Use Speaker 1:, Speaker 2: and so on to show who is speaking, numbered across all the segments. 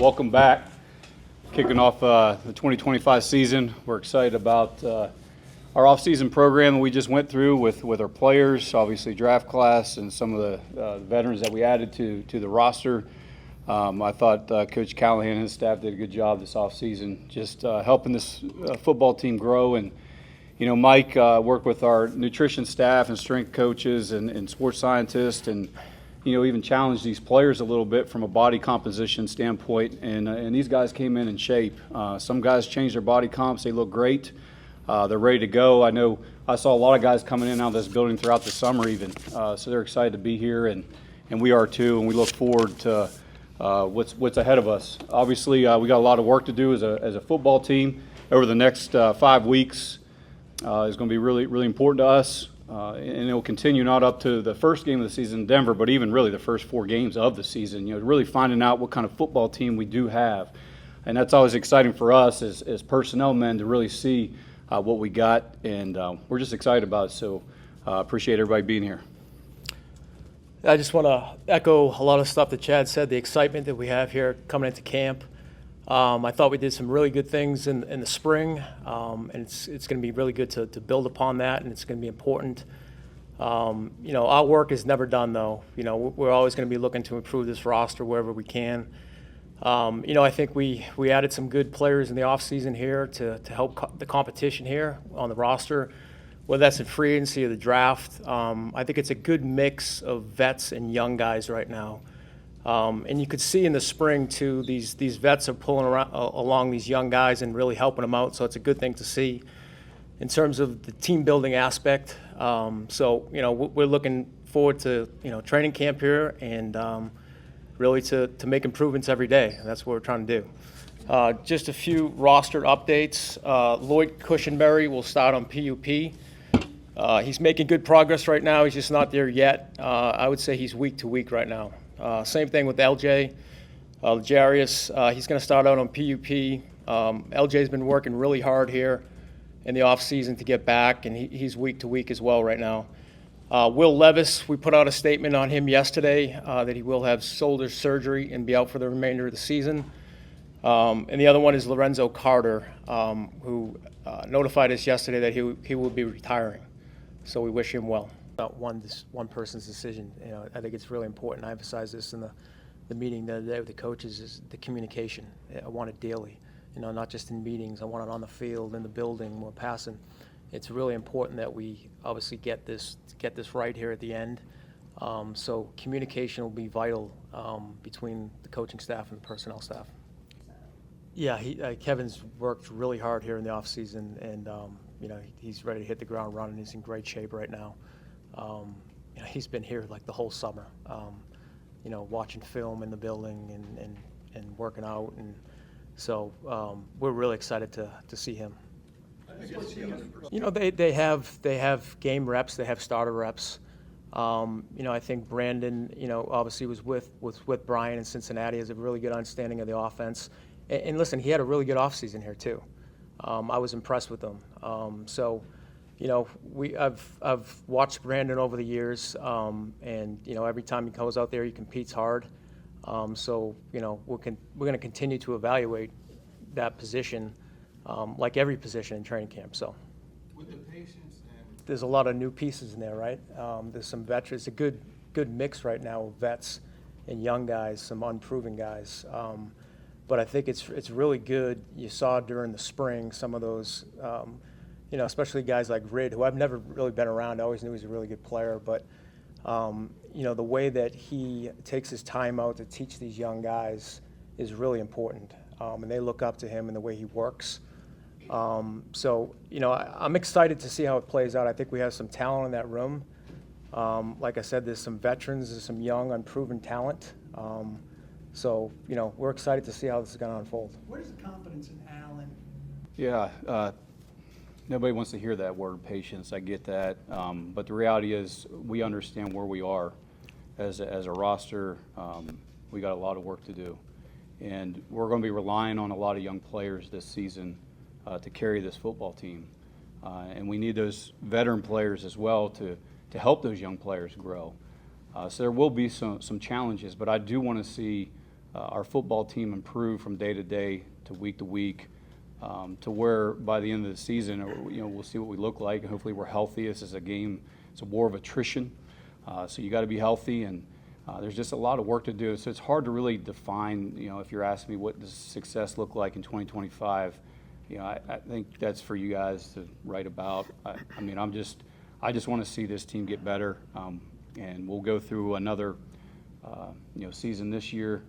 Speaker 1: welcome back. Kicking off the 2025 season. We're excited about our off-season program that we just went through with our players, obviously draft class, and some of the veterans that we added to the roster. I thought Coach Callahan and his staff did a good job this off-season, just helping this football team grow. And Mike worked with our nutrition staff and strength coaches and sports scientists, and even challenged these players a little bit from a body composition standpoint. And these guys came in shape. Some guys changed their body comps; they look great. They're ready to go. I know I saw a lot of guys coming in out of this building throughout the summer, even. So they're excited to be here, and we are too. And we look forward to what's ahead of us. Obviously, we got a lot of work to do as a football team over the next 5 weeks. Is going to be really, really important to us. And it will continue not up to the first game of the season in Denver, but even really the first 4 games of the season, really finding out what kind of football team we do have. And that's always exciting for us as personnel men to really see what we got, and we're just excited about it. So appreciate everybody being here.
Speaker 2: I just want to echo a lot of stuff that Chad said, the excitement that we have here coming into camp. I thought we did some really good things in the spring, and it's going to be really good to build upon that, and it's going to be important. Our work is never done, though. We're always going to be looking to improve this roster wherever we can. I think we added some good players in the offseason here to help the competition here on the roster, whether that's in free agency or the draft. I think it's a good mix of vets and young guys right now. And you could see in the spring, too, these vets are pulling along these young guys and really helping them out. So it's a good thing to see in terms of the team building aspect. We're looking forward to, training camp here and really to make improvements every day. And that's what we're trying to do. Just a few roster updates. Lloyd Cushenberry will start on PUP. He's making good progress right now. He's just not there yet. I would say he's week to week right now. Same thing with LJ. Jarius, he's going to start out on PUP. LJ's been working really hard here in the offseason to get back, and he's week to week as well right now. Will Levis, we put out a statement on him yesterday that he will have shoulder surgery and be out for the remainder of the season. And the other one is Lorenzo Carter, who notified us yesterday that he will be retiring. So we wish him well. About one person's decision. I think it's really important. I emphasized this in the meeting the other day with the coaches, is the communication. I want it daily, not just in meetings. I want it on the field, in the building, we're passing. It's really important that we obviously get this right here at the end. So communication will be vital between the coaching staff and the personnel staff. Yeah, Kevin's worked really hard here in the offseason, and he's ready to hit the ground running. He's in great shape right now. He's been here like the whole summer, watching film in the building and working out, and so we're really excited to see him. They have game reps, they have starter reps. I think Brandon, obviously was with Brian in Cincinnati, has a really good understanding of the offense. And listen, he had a really good offseason here too. I was impressed with him. I've watched Brandon over the years, and every time he goes out there, he competes hard. We're going to continue to evaluate that position, like every position in training camp. So,
Speaker 3: with the patience and
Speaker 2: there's a lot of new pieces in there, right? There's some veterans. It's a good mix right now of vets and young guys, some unproven guys. But I think it's really good. You saw during the spring some of those. Especially guys like Rid, who I've never really been around. I always knew he was a really good player, but the way that he takes his time out to teach these young guys is really important, and they look up to him and the way he works. I'm excited to see how it plays out. I think we have some talent in that room. Like I said, there's some veterans, there's some young, unproven talent. We're excited to see how this is going to unfold.
Speaker 4: Where's the confidence in Allen?
Speaker 1: Yeah. Nobody wants to hear that word, patience. I get that. But the reality is we understand where we are as a roster. We got a lot of work to do. And we're going to be relying on a lot of young players this season to carry this football team. And we need those veteran players as well to help those young players grow. So there will be some challenges, but I do want to see our football team improve from day to day to week, to where by the end of the season, we'll see what we look like, and hopefully we're healthy. This is a game, it's a war of attrition, so you got to be healthy, and there's just a lot of work to do. So it's hard to really define, if you're asking me what does success look like in 2025, I think that's for you guys to write about. I just want to see this team get better, and we'll go through another, season this year.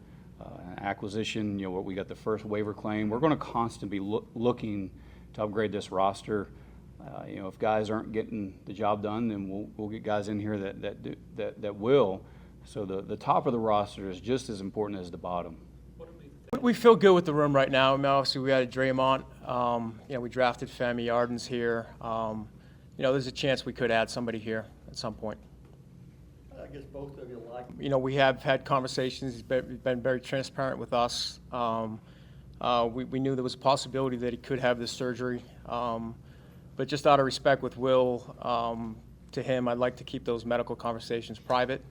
Speaker 1: Acquisition, we got the first waiver claim. We're going to constantly be looking to upgrade this roster. If guys aren't getting the job done, then we'll get guys in here that will. So the top of the roster is just as important as the bottom.
Speaker 2: We feel good with the room right now. I mean, obviously, we added Draymond. We drafted Femi Arden's here. There's a chance we could add somebody here at some point.
Speaker 4: I guess both of you like.
Speaker 2: We have had conversations. He's been very transparent with us. We knew there was a possibility that he could have this surgery. But just out of respect with Will, to him, I'd like to keep those medical conversations private.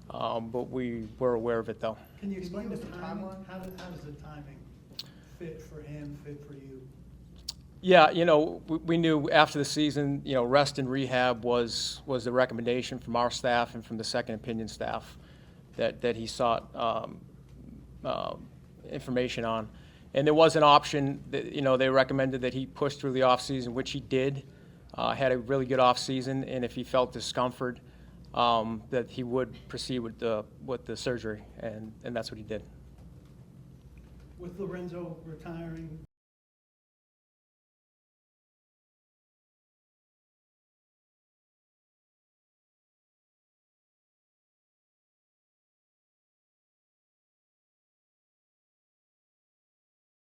Speaker 2: But we were aware of it, though.
Speaker 4: Can you explain the timing? How does the timing fit for him, fit for you?
Speaker 2: Yeah, we knew after the season, rest and rehab was the recommendation from our staff and from the second opinion staff that he sought information on. And there was an option that, they recommended that he push through the offseason, which he did, had a really good offseason, and if he felt discomfort, that he would proceed with the surgery, and that's what he did.
Speaker 4: With Lorenzo retiring,